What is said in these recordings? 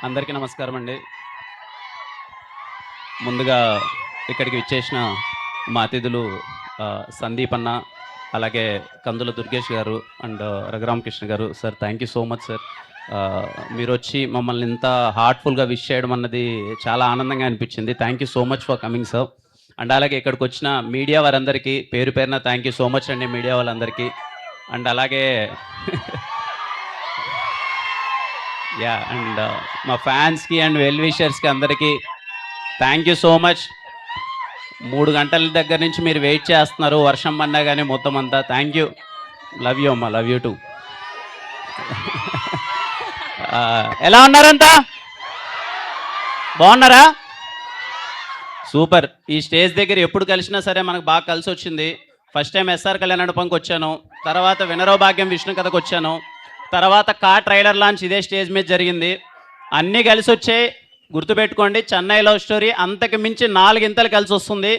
అందరికీ నమస్కారం అండి. ముందుగా ఇక్కడికి విచ్చేసిన మా అతిథులు సందీప్ అన్న, అలాగే కందుల దుర్గేష్ గారు అండ్ రఘురామకృష్ణ గారు. Sir thank you so much sir. మీరొచ్చి మమ్మల్ని ఇంత హార్ట్‌ఫుల్‌గా విష్ చేయడం అన్నది చాలా ఆనందంగా అనిపించింది. Thank you so much for coming sir. And అలాగే ఇక్కడికొచ్చిన మీడియా వారందరికీ పేరు పేరున థ్యాంక్ యూ సో మచ్ అండి మీడియా వాళ్ళందరికీ. అండ్ అలాగే అండ్ మా ఫ్యాన్స్‌కి అండ్ వెల్ విషర్స్‌కి అందరికీ థ్యాంక్ యూ సో మచ్. 3 గంటల దగ్గర నుంచి మీరు వెయిట్ చేస్తున్నారు, వర్షం పడినా కానీ మొత్తం అంతా. Thank you. లవ్ యూ అమ్మా, లవ్ యూ టూ. ఎలా ఉన్నారంతా? బాగున్నారా? సూపర్. ఈ స్టేజ్ దగ్గర ఎప్పుడు కలిసినా సరే మనకు బాగా కలిసి వచ్చింది. ఫస్ట్ టైం ఎస్ఆర్ కళ్యాణ మండపంకి వచ్చాను, తర్వాత వినరో భాగ్యం విష్ణు కథకు వచ్చాను, తర్వాత ట్రైలర్ లాంచ్ ఇదే స్టేజ్ మీద జరిగింది. అన్నీ కలిసి వచ్చాయి. గుర్తుపెట్టుకోండి, చెన్నై లవ్ స్టోరీ అంతకు మించి 4 ఇంతలు కలిసి వస్తుంది.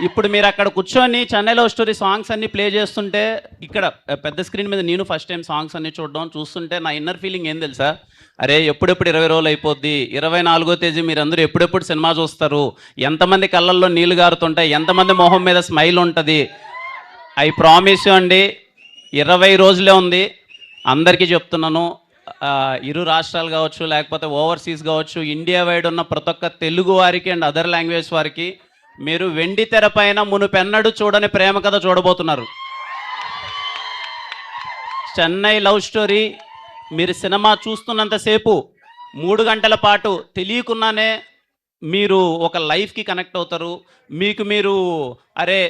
ఇప్పుడు మీరు అక్కడ కూర్చొని చెన్నై లవ్ స్టోరీ సాంగ్స్ అన్నీ ప్లే చేస్తుంటే, ఇక్కడ పెద్ద స్క్రీన్ మీద నేను ఫస్ట్ టైం సాంగ్స్ అన్నీ చూస్తుంటే నా ఇన్నర్ ఫీలింగ్ ఏం తెలుసా? అరే ఎప్పుడెప్పుడు 20 రోజులు అయిపోద్ది, 24వ తేదీ మీరందరూ ఎప్పుడెప్పుడు సినిమా చూస్తారు, ఎంతమంది కళ్ళల్లో నీళ్లు గారుతుంటాయి, ఎంతమంది మొహం మీద స్మైల్ ఉంటుంది. ఐ ప్రామిస్ యూ అండి, 20 రోజులే ఉంది. అందరికీ చెప్తున్నాను, ఇరు రాష్ట్రాలు కావచ్చు, లేకపోతే ఓవర్సీస్ కావచ్చు, ఇండియా వైడ్ ఉన్న ప్రతి ఒక్క తెలుగు వారికి అండ్ అదర్ లాంగ్వేజ్ వారికి మీరు వెండి తెర పైన మునుపెన్నడు చూడని ప్రేమ కథ చూడబోతున్నారు. చెన్నై లవ్ స్టోరీ మీరు సినిమా చూస్తున్నంతసేపు 3 గంటల పాటు తెలియకుండానే మీరు ఒక లైఫ్కి కనెక్ట్ అవుతారు. మీకు మీరు అరే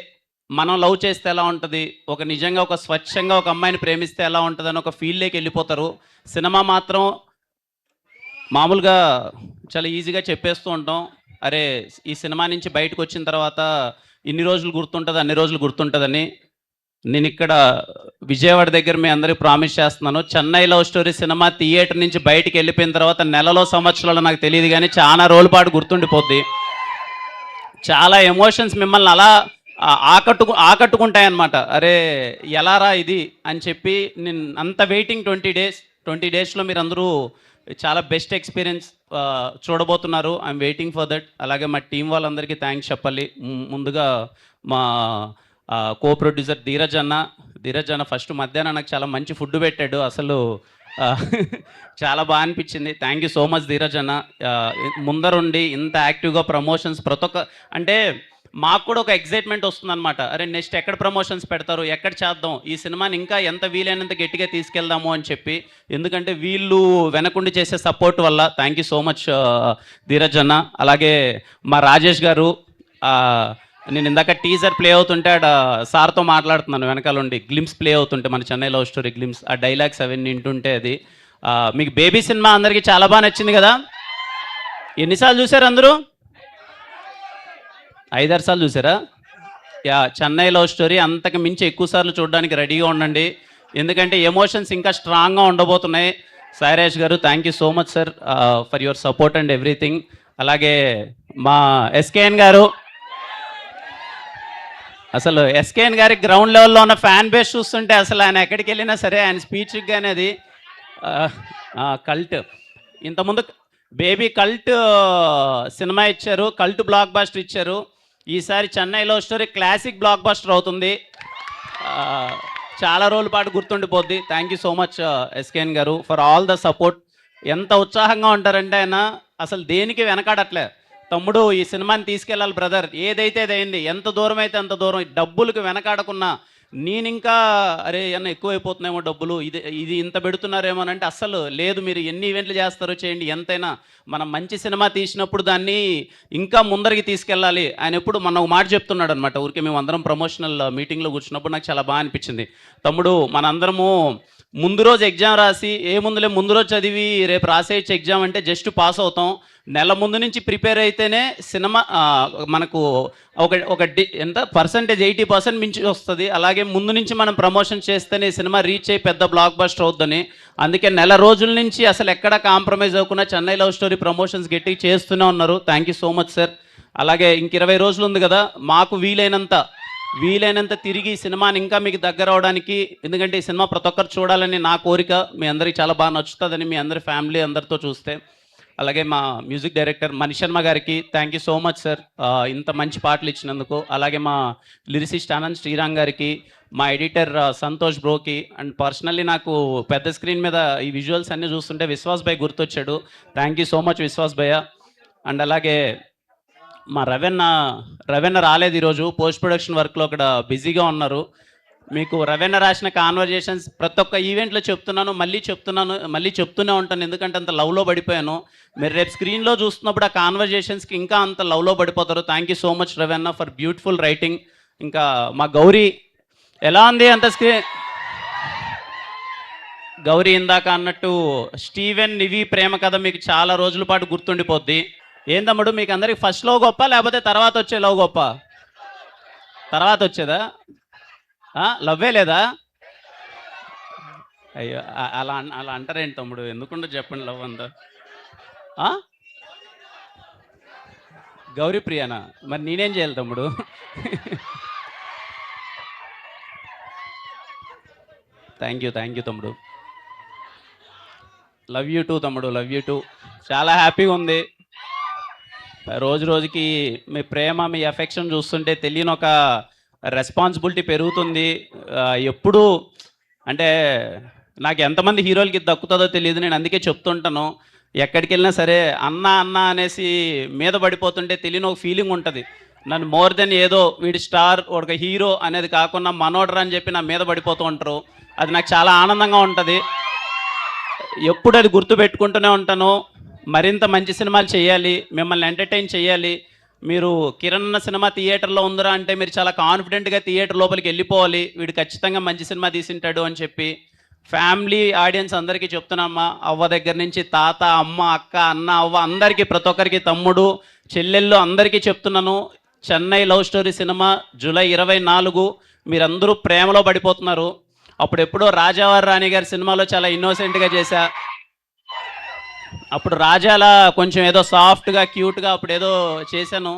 మనం లవ్ చేస్తే ఎలా ఉంటుంది, ఒక నిజంగా ఒక స్వచ్ఛంగా ఒక అమ్మాయిని ప్రేమిస్తే ఎలా ఉంటుంది అని ఒక ఫీల్డ్లోకి వెళ్ళిపోతారు. సినిమా మాత్రం మామూలుగా చాలా ఈజీగా చెప్పేస్తూ ఉంటాం, అరే ఈ సినిమా నుంచి బయటకు వచ్చిన తర్వాత ఇన్ని రోజులు గుర్తుంటుంది, అన్ని రోజులు గుర్తుంటుందని. నేను ఇక్కడ విజయవాడ దగ్గర మీ అందరికీ ప్రామిస్ చేస్తున్నాను, Chennai love story cinema theatre నుంచి బయటికి వెళ్ళిపోయిన తర్వాత నెలలో సంవత్సరాలు నాకు తెలియదు కానీ చాలా రోజుల పాటు గుర్తుండిపోద్ది. చాలా ఎమోషన్స్ మిమ్మల్ని అలా ఆకట్టుకుంటాయన్నమాట. అరే ఎలారా ఇది అని చెప్పి నేను అంత వెయిటింగ్ 20 డేస్లో మీరు అందరూ చాలా బెస్ట్ ఎక్స్పీరియన్స్ చూడబోతున్నారు. I'm waiting for that. అలాగే మా టీం వాళ్ళందరికీ థ్యాంక్స్ చెప్పాలి. ముందుగా మా కో ప్రొడ్యూసర్ ధీరజ్ అన్న ఫస్ట్ మధ్యాహ్నం నాకు చాలా మంచి ఫుడ్ పెట్టాడు. అసలు చాలా బాగా అనిపించింది. Thank you so much Dheeraj అన్న. ముందరుండి ఇంత యాక్టివ్గా ప్రమోషన్స్ ప్రతి ఒక్క, అంటే మాకు కూడా ఒక ఎగ్జైట్మెంట్ వస్తుందన్నమాట. అరే నెక్స్ట్ ఎక్కడ ప్రమోషన్స్ పెడతారు, ఎక్కడ చేద్దాం, ఈ సినిమాని ఇంకా ఎంత వీలైనంత గట్టిగా తీసుకెళ్దాము అని చెప్పి. ఎందుకంటే వీళ్ళు వెనకుండి చేసే సపోర్ట్ వల్ల. Thank you so much Dheeraj అన్న. అలాగే మా రాజేష్ గారు, నేను ఇందాక టీజర్ ప్లే అవుతుంటే సార్తో మాట్లాడుతున్నాను, వెనకాల ఉండి గ్లిమ్స్ ప్లే అవుతుంటే మన చెన్నై లవ్ స్టోరీ గ్లిమ్స్, ఆ డైలాగ్స్ అవన్నీ వింటుంటే అది మీకు బేబీ సినిమా అందరికీ చాలా బాగా నచ్చింది కదా? ఎన్నిసార్లు చూసారు అందరూ? 5-6 సార్లు చూసారా? చెన్నై లవ్ స్టోరీ అంతకు మించి ఎక్కువ సార్లు చూడడానికి రెడీగా ఉండండి, ఎందుకంటే ఎమోషన్స్ ఇంకా స్ట్రాంగ్గా ఉండబోతున్నాయి. సాయిరాజ్ గారు thank you so much sir for your support and everything. అలాగే మా ఎస్కేఎన్ గారు, అసలు ఎస్కేఎన్ గారి గ్రౌండ్ లెవెల్లో ఉన్న ఫ్యాన్ బేస్ చూస్తుంటే అసలు ఆయన ఎక్కడికి వెళ్ళినా సరే ఆయన స్పీచ్కి కానీ అది కల్ట్. ఇంతకుముందు బేబీ కల్ట్ సినిమా ఇచ్చారు, కల్ట్ బ్లాక్ బాస్టర్ ఇచ్చారు. ఈసారి Chennai love story classic blockbuster అవుతుంది, చాలా రోజుల పాటు గుర్తుండిపోద్ది. Thank you so much SKN గారు ఫర్ ఆల్ ద సపోర్ట్. ఎంత ఉత్సాహంగా ఉంటారంటే ఆయన అసలు దేనికి వెనకాడట్లే. తమ్ముడు ఈ సినిమాని తీసుకెళ్ళాలి బ్రదర్, ఏదైతే అదైంది, ఎంత దూరం అయితే అంత దూరం, డబ్బులకు వెనకాడకున్నా. నేను ఇంకా అరే అన్న ఎక్కువైపోతున్నాయేమో డబ్బులు, ఇది ఇంత పెడుతున్నారేమోనంటే అస్సలు లేదు. మీరు ఎన్ని ఈవెంట్లు చేస్తారో చేయండి, ఎంతైనా మనం మంచి సినిమా తీసినప్పుడు దాన్ని ఇంకా ముందరికి తీసుకెళ్ళాలి. ఆయన ఎప్పుడు మన ఒక మాట చెప్తున్నాడు అనమాట. ఊరికే మేము అందరం ప్రమోషనల్ మీటింగ్లో కూర్చున్నప్పుడు నాకు చాలా బాగా అనిపించింది. తమ్ముడు మనందరము ముందు రోజు ఎగ్జామ్ రాసి ముందు రోజు చదివి రేపు రాసేయచ్చు ఎగ్జామ్ అంటే జస్ట్ పాస్ అవుతాం. నెల ముందు నుంచి ప్రిపేర్ అయితేనే సినిమా మనకు ఎంత పర్సంటేజ్ 80% మించి వస్తుంది. అలాగే ముందు నుంచి మనం ప్రమోషన్ చేస్తేనే సినిమా రీచ్ అయ్యి పెద్ద బ్లాక్ బస్టర్ అవుద్దని. అందుకే నెల రోజుల నుంచి అసలు ఎక్కడ కాంప్రమైజ్ అవ్వకుండా చెన్నై లవ్ స్టోరీ ప్రమోషన్స్ గట్టిగా చేస్తూనే ఉన్నారు. Thank you so much sir. అలాగే ఇంక 20 రోజులు ఉంది కదా, మాకు వీలైనంత వీలైనంత తిరిగి ఈ సినిమాని ఇంకా మీకు దగ్గర అవడానికి, ఎందుకంటే ఈ సినిమా ప్రతి ఒక్కరు చూడాలని నా కోరిక. మీ అందరికీ చాలా బాగా నచ్చుతుందని మీ అందరి ఫ్యామిలీ అందరితో చూస్తే. అలాగే మా మ్యూజిక్ డైరెక్టర్ మణిశర్మ గారికి thank you so much sir, ఇంత మంచి పాటలు ఇచ్చినందుకు. అలాగే మా లిరిసిస్ట్ ఆనంద్ శ్రీరామ్ గారికి, మా ఎడిటర్ సంతోష్ బ్రోకి, అండ్ పర్సనల్లీ నాకు పెద్ద స్క్రీన్ మీద ఈ విజువల్స్ అన్నీ చూస్తుంటే విశ్వాస్ భయ్ గుర్తొచ్చాడు. Thank you so much Vishwas భయ్య. అండ్ అలాగే మా రవెన్న రాలేదు ఈరోజు, పోస్ట్ ప్రొడక్షన్ వర్క్లో అక్కడ బిజీగా ఉన్నారు. మీకు రవెన్న రాసిన కాన్వర్జేషన్స్ ప్రతి ఒక్క ఈవెంట్లో చెప్తున్నాను, మళ్ళీ చెప్తూనే ఉంటాను, ఎందుకంటే అంత లవ్లో పడిపోయాను. మీరు రేపు స్క్రీన్లో చూస్తున్నప్పుడు ఆ కాన్వర్జేషన్స్కి ఇంకా అంత లవ్లో పడిపోతారు. Thank you so much Ravanna for beautiful writing. ఇంకా మా గౌరీ ఎలా ఉంది అంత గౌరీ ఇందాక అన్నట్టు స్టీవెన్ నివి ప్రేమ కథ మీకు చాలా రోజుల పాటు గుర్తుండిపోద్ది. ఏం తమ్ముడు మీకు అందరికి ఫస్ట్ లవ్ గొప్ప లేకపోతే తర్వాత వచ్చే లవ్ గొప్ప? తర్వాత వచ్చేదా? లవ్వే లేదా? అయ్యో అలా అంటారేంటి తమ్ముడు, ఎందుకుండో చెప్పండి లవ్ అంతా. గౌరీ ప్రియానా? మరి నేనేం చేయాలి తమ్ముడు? థ్యాంక్ యూ తమ్ముడు. లవ్ యూ టూ తమ్ముడు, లవ్ యూ టూ. చాలా హ్యాపీగా ఉంది. రోజుకి మీ ప్రేమ, మీ ఎఫెక్షన్ చూస్తుంటే తెలియని ఒక రెస్పాన్సిబిలిటీ పెరుగుతుంది. ఎప్పుడు అంటే నాకు ఎంతమంది హీరోలకి దక్కుతుందో తెలియదు, నేను అందుకే చెప్తుంటాను. ఎక్కడికి వెళ్ళినా సరే అన్న అనేసి మీద పడిపోతుంటే తెలియని ఒక ఫీలింగ్ ఉంటుంది. నన్ను మోర్ దెన్ ఏదో వీడి స్టార్ ఒక హీరో అనేది కాకుండా మనోడరా అని చెప్పి నా మీద పడిపోతూ ఉంటారు. అది నాకు చాలా ఆనందంగా ఉంటుంది. ఎప్పుడు అది గుర్తు పెట్టుకుంటూనే ఉంటాను. మరింత మంచి సినిమాలు చేయాలి, మిమ్మల్ని ఎంటర్టైన్ చేయాలి. మీరు కిరణ్ అన్న సినిమా థియేటర్లో ఉందిరా అంటే మీరు చాలా కాన్ఫిడెంట్గా థియేటర్ లోపలికి వెళ్ళిపోవాలి, వీడు ఖచ్చితంగా మంచి సినిమా తీసింటాడు అని చెప్పి. ఫ్యామిలీ ఆడియన్స్ అందరికీ చెప్తున్నామ్మా, అవ్వ దగ్గర నుంచి తాత, అమ్మ, అక్క, అన్న, అవ్వ అందరికీ, ప్రతి ఒక్కరికి, తమ్ముడు, చెల్లెళ్ళు అందరికీ చెప్తున్నాను. Chennai love story cinema July 24. మీరందరూ ప్రేమలో పడిపోతున్నారు. అప్పుడెప్పుడో రాజావారి రాణి గారి సినిమాలో చాలా ఇన్నోసెంట్గా చేశా. అప్పుడు రాజాలా కొంచెం ఏదో సాఫ్ట్గా క్యూట్గా అప్పుడు ఏదో చేశాను.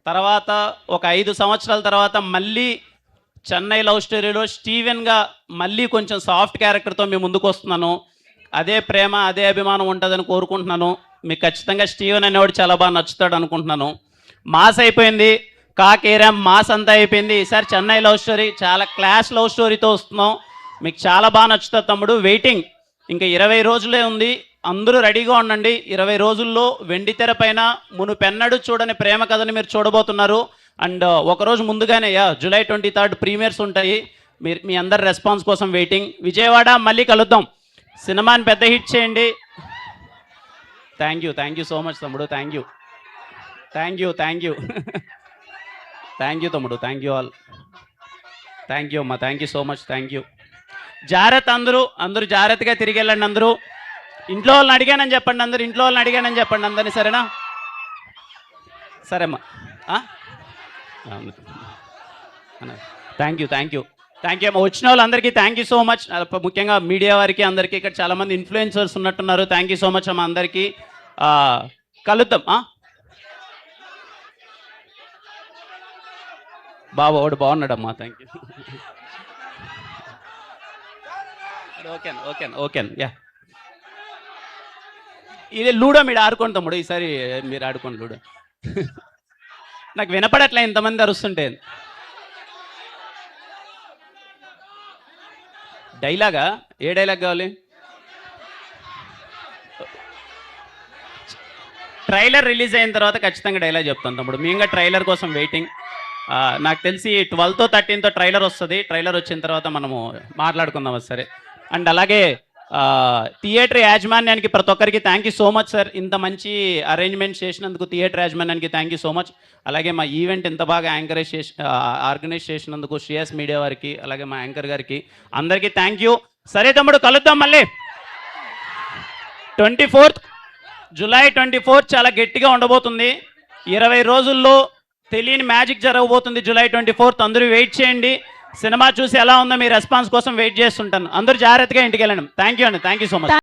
తర్వాత ఒక 5 సంవత్సరాల తర్వాత మళ్ళీ చెన్నై లవ్ స్టోరీలో స్టీవెన్గా మళ్ళీ కొంచెం సాఫ్ట్ క్యారెక్టర్తో మీ ముందుకు వస్తున్నాను. అదే ప్రేమ, అదే అభిమానం ఉంటుందని కోరుకుంటున్నాను. మీకు ఖచ్చితంగా స్టీవెన్ అనేవాడు చాలా బాగా నచ్చుతాడు అనుకుంటున్నాను. మాస్ అయిపోయింది, కాకేరాం మాస్ అంతా అయిపోయింది. ఈసారి చెన్నై లవ్ స్టోరీ చాలా క్లాస్ లవ్ స్టోరీతో వస్తున్నాం. మీకు చాలా బాగా నచ్చుతుంది తమ్ముడు. వెయిటింగ్, ఇంకా 20 రోజులే ఉంది, అందరూ రెడీగా ఉండండి. 20 రోజుల్లో వెండితెర పైన మునుపెన్నడూ చూడని ప్రేమ కథని మీరు చూడబోతున్నారు. అండ్ ఒకరోజు ముందుగానే జూలై 23 ప్రీమియర్స్ ఉంటాయి. మీ అందరి రెస్పాన్స్ కోసం వెయిటింగ్. విజయవాడ మళ్ళీ కలుద్దాం, సినిమాని పెద్ద హిట్ చేయండి. థ్యాంక్ యూ సో మచ్ తమ్ముడు. థ్యాంక్ యూ తమ్ముడు. Thank you all. Thank you అమ్మా. Thank you so much. Thank you. జాగ్రత్త, అందరూ జాగ్రత్తగా తిరిగి వెళ్ళండి. అందరూ ఇంట్లో వాళ్ళని అడిగానని చెప్పండి, అందరినీ. సరేనా? సరేమ్మా. థ్యాంక్ యూ అమ్మా. వచ్చిన వాళ్ళందరికీ థ్యాంక్ యూ సో మచ్. ముఖ్యంగా మీడియా వారికి అందరికీ, ఇక్కడ చాలామంది ఇన్ఫ్లుయెన్సర్స్ ఉన్నట్టున్నారు. థ్యాంక్ యూ సో మచ్ అమ్మా అందరికీ. కలుద్దాం. వాడు బాగున్నాడమ్మా. Thank you. Okay ya. ఇది లూడో మీరు ఆడుకోండి తమ్ముడు, ఈసారి మీరు ఆడుకోండి లూడో. నాకు వినపడట్లే ఇంతమంది అరుస్తుంటే. డైలాగా? ఏ డైలాగ్ కావాలి? ట్రైలర్ రిలీజ్ అయిన తర్వాత ఖచ్చితంగా డైలాగ్ చెప్తాను తమ్ముడు. మేము ఇంకా ట్రైలర్ కోసం వెయిటింగ్. నాకు తెలిసి 12తో 13తో ట్రైలర్ వస్తుంది. ట్రైలర్ వచ్చిన తర్వాత మనము మాట్లాడుకుందాం. సరే. అండ్ అలాగే థియేటర్ యాజమాన్యానికి ప్రతి ఒక్కరికి thank you so much sir. ఇంత మంచి అరేంజ్మెంట్స్ చేసినందుకు థియేటర్ యాజమాన్యానికి థ్యాంక్ యూ సో మచ్. అలాగే మా ఈవెంట్ ఇంత బాగా ఆర్గనైజ్ చేసినందుకు శ్రేయస్ మీడియా వారికి, అలాగే మా యాంకర్ గారికి అందరికీ థ్యాంక్ యూ. సరే తమ్ముడు, కలుద్దాం మళ్ళీ. 24th జూలై 24 చాలా గట్టిగా ఉండబోతుంది. 20 రోజుల్లో తెలియని మ్యాజిక్ జరగబోతుంది. జూలై 24 అందరూ వెయిట్ చేయండి. సినిమా చూసి ఎలా ఉందో మీ రెస్పాన్స్ కోసం వెయిట్ చేస్తుంటాను. అందరూ జాగ్రత్తగా ఇంటికి వెళ్ళండి. థ్యాంక్ యూ అండి. Thank you so much.